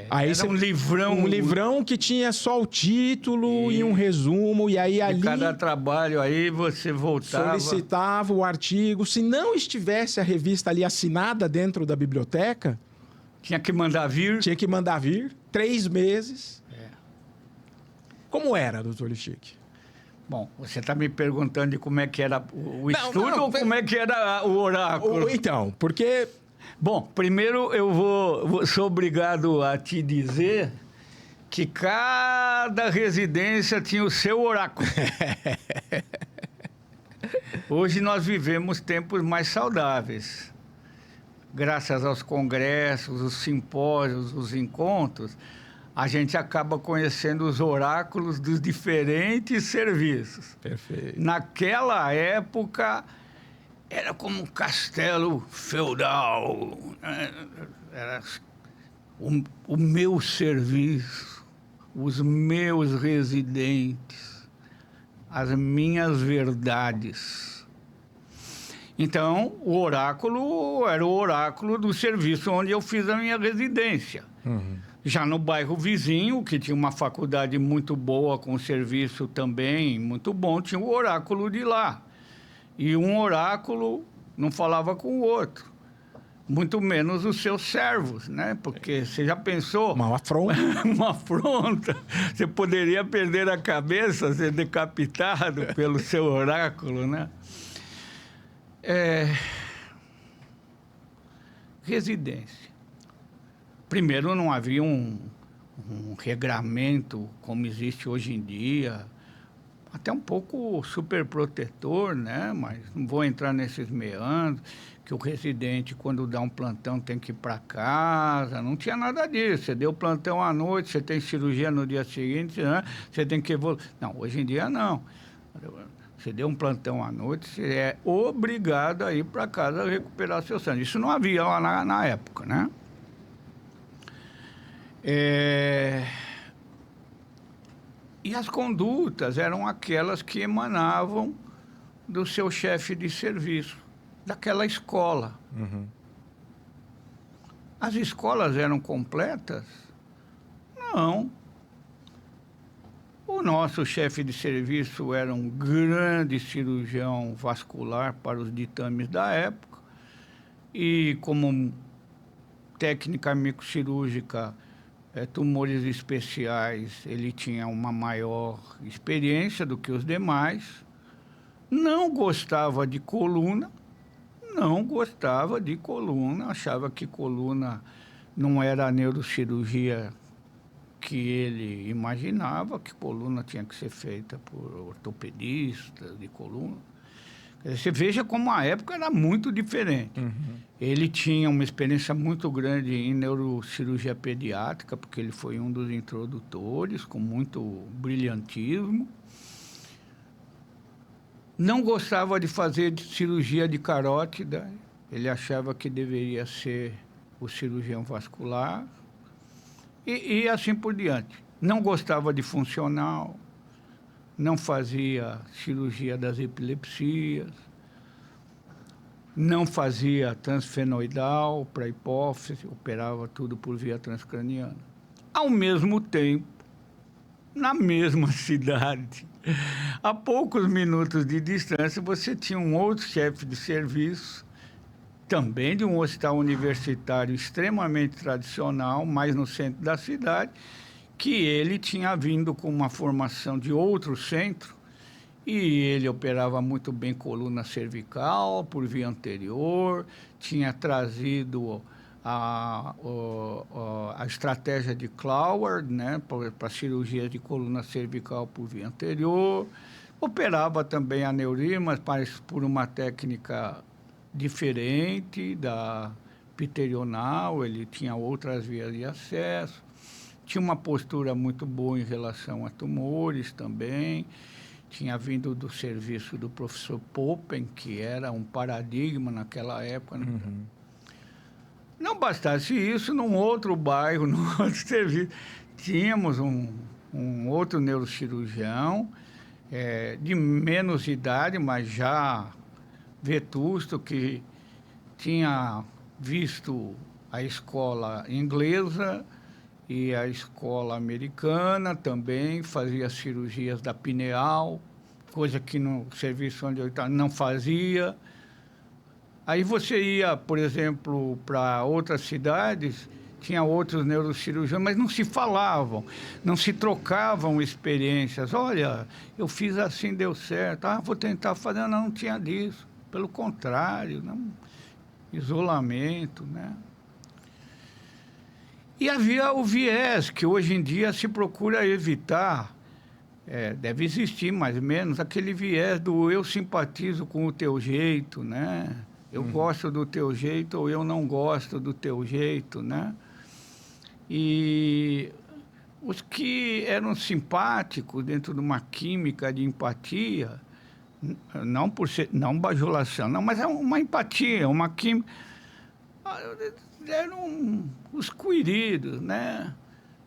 Aí Era um livrão que tinha só o título e um resumo, e aí ali... De cada trabalho aí você voltava... Solicitava o artigo. Se não estivesse a revista ali assinada dentro da biblioteca... Tinha que mandar vir. Tinha que mandar vir, 3 meses. Como era, doutor Lichique? Bom, você está me perguntando de como é que era o estudo ou como é que era o oráculo? Então, porque... Bom, primeiro sou obrigado a te dizer que cada residência tinha o seu oráculo. Hoje nós vivemos tempos mais saudáveis. Graças aos congressos, os simpósios, os encontros, a gente acaba conhecendo os oráculos dos diferentes serviços. Perfeito. Naquela época, era como um castelo feudal. Era o meu serviço, os meus residentes, as minhas verdades. Então, o oráculo era o oráculo do serviço onde eu fiz a minha residência. Uhum. Já no bairro vizinho, que tinha uma faculdade muito boa, com serviço também muito bom, tinha o oráculo de lá. E um oráculo não falava com o outro. Muito menos os seus servos, né? Porque você já pensou... Uma afronta. Uma afronta. Você poderia perder a cabeça, ser decapitado pelo seu oráculo, né? Residência. Primeiro, não havia um regramento como existe hoje em dia, até um pouco superprotetor, né? Mas não vou entrar nesses meandros, que o residente, quando dá um plantão, tem que ir para casa, não tinha nada disso. Você deu plantão à noite, você tem cirurgia no dia seguinte, né? Você tem que evoluir. Não, hoje em dia não. Você deu um plantão à noite, você é obrigado a ir para casa recuperar seu sangue. Isso não havia lá na época, né? E as condutas eram aquelas que emanavam do seu chefe de serviço, daquela escola. Uhum. As escolas eram completas? Não. O nosso chefe de serviço era um grande cirurgião vascular para os ditames da época e como técnica microcirúrgica, tumores especiais, ele tinha uma maior experiência do que os demais. Não gostava de coluna, achava que coluna não era a neurocirurgia que ele imaginava, que coluna tinha que ser feita por ortopedistas de coluna. Você veja como a época era muito diferente. Uhum. Ele tinha uma experiência muito grande em neurocirurgia pediátrica, porque ele foi um dos introdutores, com muito brilhantismo. Não gostava de fazer cirurgia de carótida, ele achava que deveria ser o cirurgião vascular. E assim por diante. Não gostava de funcional, não fazia cirurgia das epilepsias, não fazia transfenoidal para hipófise, operava tudo por via transcraniana. Ao mesmo tempo, na mesma cidade, a poucos minutos de distância, você tinha um outro chefe de serviço, também de um hospital universitário extremamente tradicional, mais no centro da cidade, que ele tinha vindo com uma formação de outro centro e ele operava muito bem coluna cervical por via anterior, tinha trazido a estratégia de Cloward, né, para cirurgia de coluna cervical por via anterior, operava também aneurismas, mas por uma técnica diferente da piterional, ele tinha outras vias de acesso, tinha uma postura muito boa em relação a tumores também, tinha vindo do serviço do professor Poppen, que era um paradigma naquela época. Né? Uhum. Não bastasse isso, num outro bairro, num outro serviço, tínhamos um outro neurocirurgião, de menos idade, mas já vetusto, que tinha visto a escola inglesa e a escola americana também fazia cirurgias da pineal, coisa que no serviço onde eu estava não fazia. Aí você ia, por exemplo, para outras cidades, tinha outros neurocirurgiões, mas não se falavam, não se trocavam experiências. Olha, eu fiz assim, deu certo. Ah, vou tentar fazer. Não, não tinha disso. Pelo contrário, não. Isolamento, né? E havia o viés, que hoje em dia se procura evitar. Deve existir, mais ou menos, aquele viés do eu simpatizo com o teu jeito, né? Eu gosto do teu jeito ou eu não gosto do teu jeito, né? E os que eram simpáticos dentro de uma química de empatia, não por ser, não bajulação, não, mas é uma empatia, uma química, eram os queridos, né?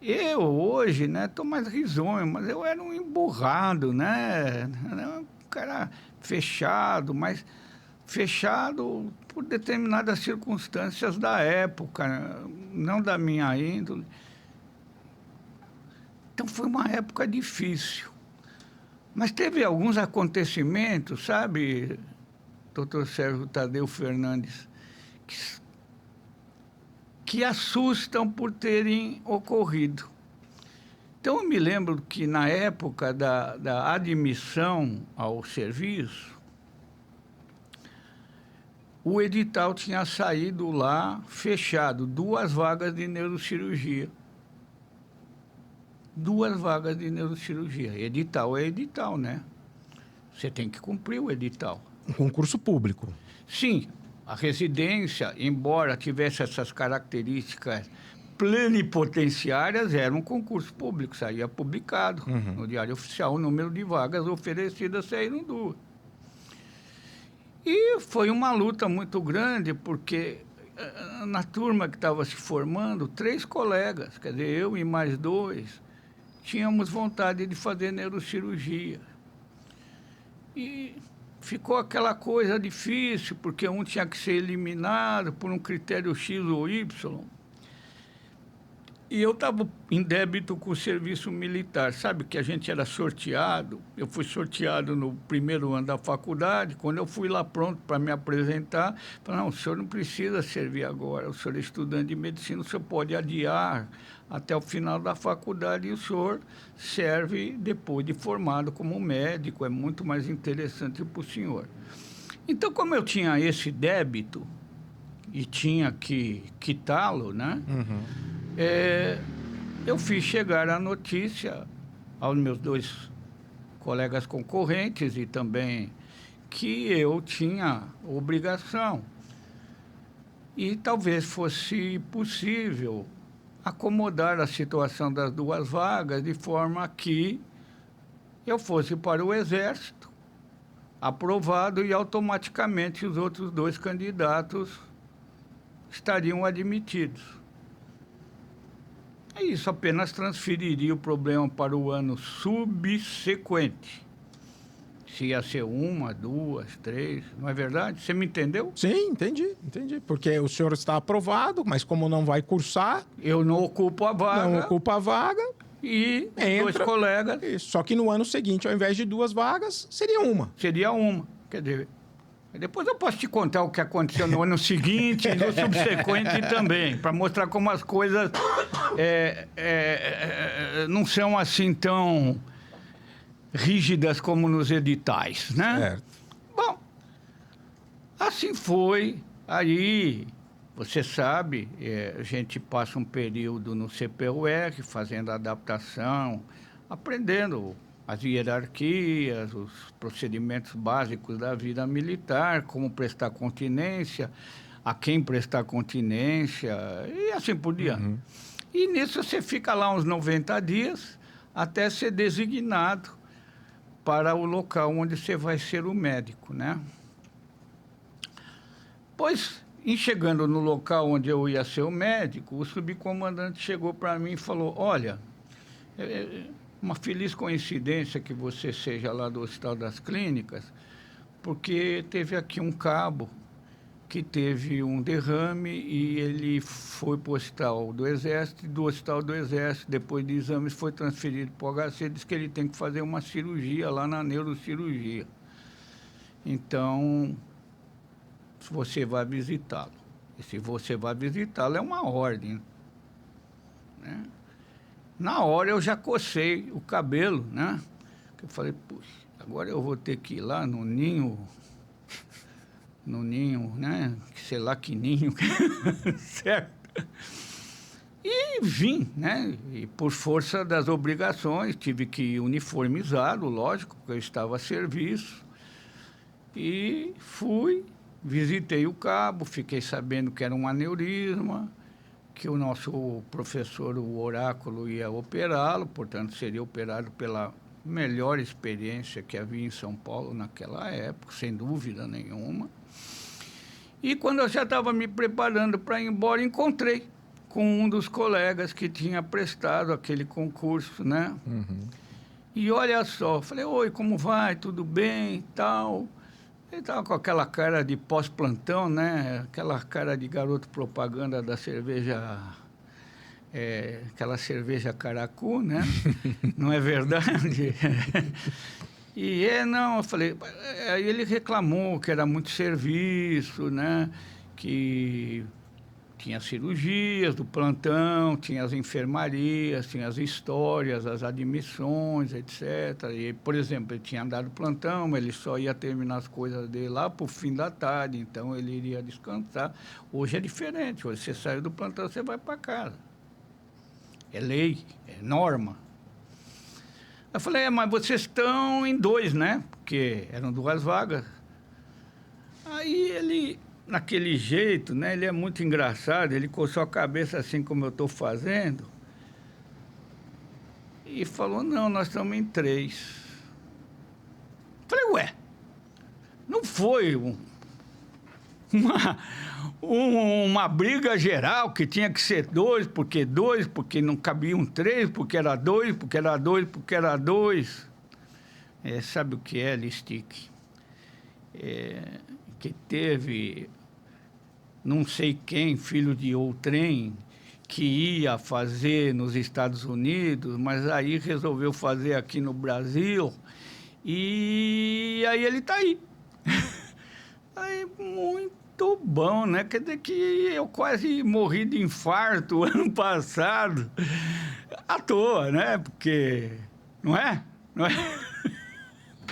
Eu hoje, né, estou mais risonho, mas eu era um emburrado, né? Era um cara fechado, mas fechado por determinadas circunstâncias da época, não da minha índole. Então foi uma época difícil. Mas teve alguns acontecimentos, sabe, doutor Sérgio Tadeu Fernandes, que assustam por terem ocorrido. Então, eu me lembro que, na época da admissão ao serviço, o edital tinha saído lá, fechado, 2 vagas de neurocirurgia. 2 vagas de neurocirurgia. Edital é edital, né? Você tem que cumprir o edital. Um concurso público. Sim, a residência, embora tivesse essas características plenipotenciárias, era um concurso público, saía publicado no Diário Oficial, o número de vagas oferecidas saíram 2. E foi uma luta muito grande, porque na turma que estava se formando, 3 colegas, quer dizer, eu e mais 2, tínhamos vontade de fazer neurocirurgia. E ficou aquela coisa difícil, porque um tinha que ser eliminado por um critério X ou Y. E eu estava em débito com o serviço militar. Sabe que a gente era sorteado? Eu fui sorteado no primeiro ano da faculdade. Quando eu fui lá pronto para me apresentar, falaram, não, o senhor não precisa servir agora. O senhor é estudante de medicina, o senhor pode adiar até o final da faculdade e o senhor serve depois de formado como médico. É muito mais interessante para o senhor. Então, como eu tinha esse débito e tinha que quitá-lo, né? Eu fiz chegar a notícia aos meus 2 colegas concorrentes e também que eu tinha obrigação. E talvez fosse possível acomodar a situação das 2 vagas de forma que eu fosse para o Exército, aprovado, e automaticamente os outros 2 candidatos estariam admitidos. Isso apenas transferiria o problema para o ano subsequente. Se ia ser 1, 2, 3, não é verdade? Você me entendeu? Sim, entendi. Porque o senhor está aprovado, mas como não vai cursar... Eu não ocupo a vaga. Não ocupa a vaga. E entra, 2 colegas... Isso. Só que no ano seguinte, ao invés de 2 vagas, seria 1. Seria 1. Quer dizer... Depois eu posso te contar o que aconteceu no ano seguinte e no subsequente também, para mostrar como as coisas não são assim tão rígidas como nos editais, né? Certo. Bom, assim foi. Aí, você sabe, a gente passa um período no CPUR, fazendo adaptação, aprendendo as hierarquias, os procedimentos básicos da vida militar, como prestar continência, a quem prestar continência, e assim por diante. E nisso você fica lá uns 90 dias até ser designado para o local onde você vai ser o médico, né? Pois, em chegando no local onde eu ia ser o médico, o subcomandante chegou para mim e falou, olha... uma feliz coincidência que você seja lá do Hospital das Clínicas, porque teve aqui um cabo que teve um derrame e ele foi para o hospital do Exército, e do hospital do Exército, depois de exames, foi transferido para o HC, disse que ele tem que fazer uma cirurgia lá na neurocirurgia. Então, você vai visitá-lo. E se você vai visitá-lo, é uma ordem, né? Na hora eu já cocei o cabelo, né? Eu falei, puxa, agora eu vou ter que ir lá no ninho, né? Sei lá que ninho, certo? E vim, né? E por força das obrigações, tive que ir uniformizado, lógico, porque eu estava a serviço. E fui, visitei o cabo, fiquei sabendo que era um aneurisma, que o nosso professor, o Oráculo, ia operá-lo, portanto, seria operado pela melhor experiência que havia em São Paulo naquela época, sem dúvida nenhuma. E quando eu já estava me preparando para ir embora, encontrei com um dos colegas que tinha prestado aquele concurso, né? Uhum. E olha só, falei, oi, como vai? Tudo bem? Tal. Ele estava com aquela cara de pós-plantão, né? Aquela cara de garoto propaganda da cerveja, aquela cerveja Caracu, né? Não é verdade? E não, eu falei, aí ele reclamou que era muito serviço, né? Que tinha cirurgias do plantão, tinha as enfermarias, tinha as histórias, as admissões, etc. E, por exemplo, ele tinha andado plantão, mas ele só ia terminar as coisas dele lá para o fim da tarde, então ele iria descansar. Hoje é diferente, hoje você saiu do plantão, você vai para casa. É lei, é norma. Eu falei, mas vocês estão em 2, né? Porque eram 2 vagas. Aí ele, naquele jeito, né? Ele é muito engraçado, ele coçou a cabeça assim como eu estou fazendo. E falou, não, nós estamos em 3. Falei, ué, não foi uma briga geral que tinha que ser 2, porque não cabiam 3, porque era 2, porque era 2, porque era 2. Sabe o que é, Listic? Que teve não sei quem, filho de outrem, que ia fazer nos Estados Unidos, mas aí resolveu fazer aqui no Brasil, e aí ele está aí. Aí, muito bom, né? Quer dizer que eu quase morri de infarto ano passado, à toa, né? Porque, não é? Não é?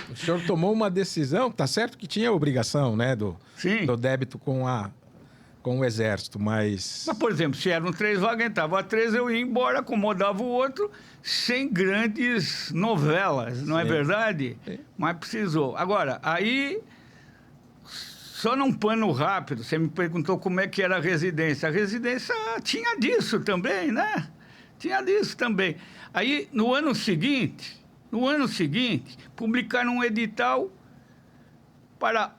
O senhor tomou uma decisão, tá certo que tinha obrigação, né, Sim. do débito com o Exército, mas... Mas, por exemplo, se eram 3 vagas, entrava 3, eu ia embora, acomodava o outro, sem grandes novelas, não é verdade? Sim. Mas precisou. Agora, aí... Só num pano rápido, você me perguntou como é que era a residência. A residência tinha disso também, né? Tinha disso também. Aí, no ano seguinte, publicaram um edital para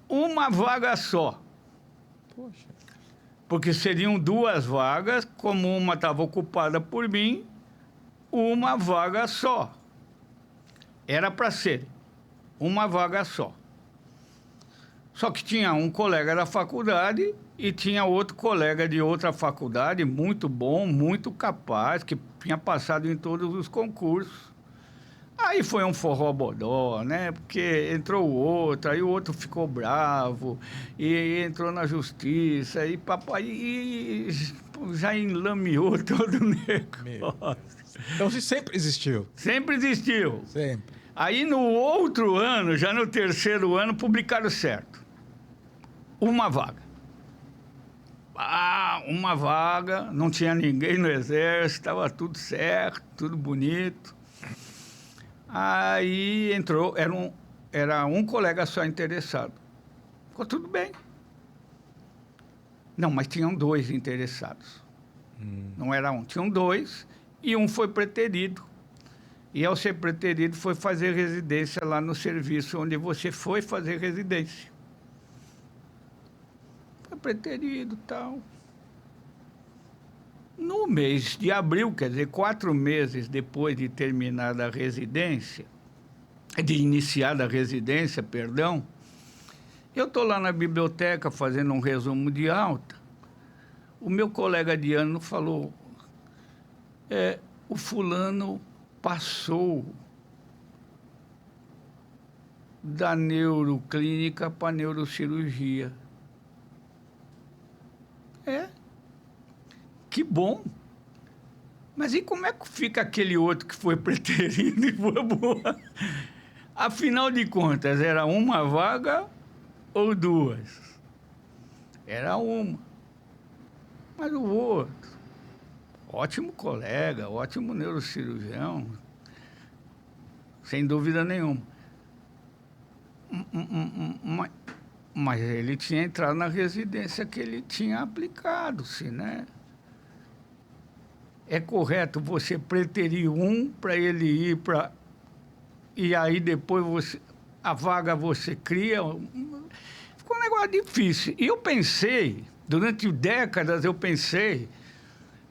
uma vaga só. Poxa. Porque seriam 2 vagas, como uma estava ocupada por mim, uma vaga só. Era para ser uma vaga só. Só que tinha um colega da faculdade e tinha outro colega de outra faculdade, muito bom, muito capaz, que tinha passado em todos os concursos. Aí foi um forró-bodó, né? Porque entrou o outro, aí o outro ficou bravo, e entrou na justiça, e papai e já enlameou todo o negócio. Então, isso sempre existiu? Sempre existiu. Sempre. Aí, no outro ano, já no 3º ano, publicaram certo. Uma vaga. Uma vaga, não tinha ninguém no Exército, estava tudo certo, tudo bonito. Aí entrou, era um colega só interessado. Ficou tudo bem. Não, mas tinham 2 interessados. Não era um, tinham 2, e um foi preterido. E ao ser preterido, foi fazer residência lá no serviço onde você foi fazer residência. Foi preterido e tal. No mês de abril, quer dizer, 4 meses depois de terminar a residência, de iniciar a residência, perdão, Eu estou lá na biblioteca fazendo um resumo de alta. O meu colega de ano falou, o fulano passou da neuroclínica para neurocirurgia. Que bom. Mas e como é que fica aquele outro que foi preterido e foi boa? Afinal de contas, era uma vaga ou duas? Era uma. Mas o outro, ótimo colega, ótimo neurocirurgião, sem dúvida nenhuma. Mas ele tinha entrado na residência que ele tinha aplicado-se, né? É correto você preterir um para ele ir para... E aí depois a vaga você cria... Ficou um negócio difícil. E eu pensei, durante décadas eu pensei...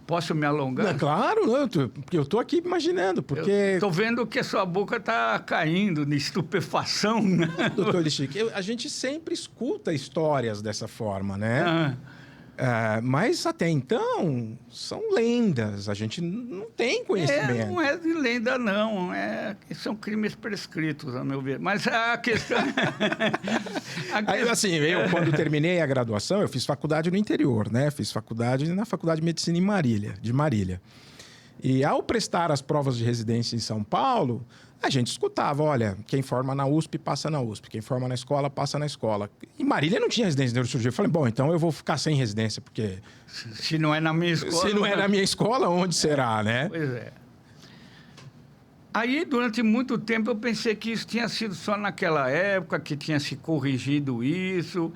Posso me alongar? Não, claro, não, eu estou aqui imaginando, porque... Estou vendo que a sua boca está caindo de estupefação, né? Doutor Lichique, a gente sempre escuta histórias dessa forma, né? Mas até então são lendas, a gente não tem conhecimento. Não é de lenda, não. São crimes prescritos, a meu ver. Mas a questão... Assim, eu quando terminei a graduação, eu fiz faculdade no interior, né? Fiz faculdade na Faculdade de Medicina de Marília. E ao prestar as provas de residência em São Paulo, a gente escutava, olha, quem forma na USP, passa na USP. Quem forma na escola, passa na escola. Em Marília não tinha residência de neurocirurgia. Eu falei, bom, então eu vou ficar sem residência, porque... Se não é na minha escola... Se não é na minha escola, onde será, né? Pois é. Aí, durante muito tempo, eu pensei que isso tinha sido só naquela época, que tinha se corrigido isso.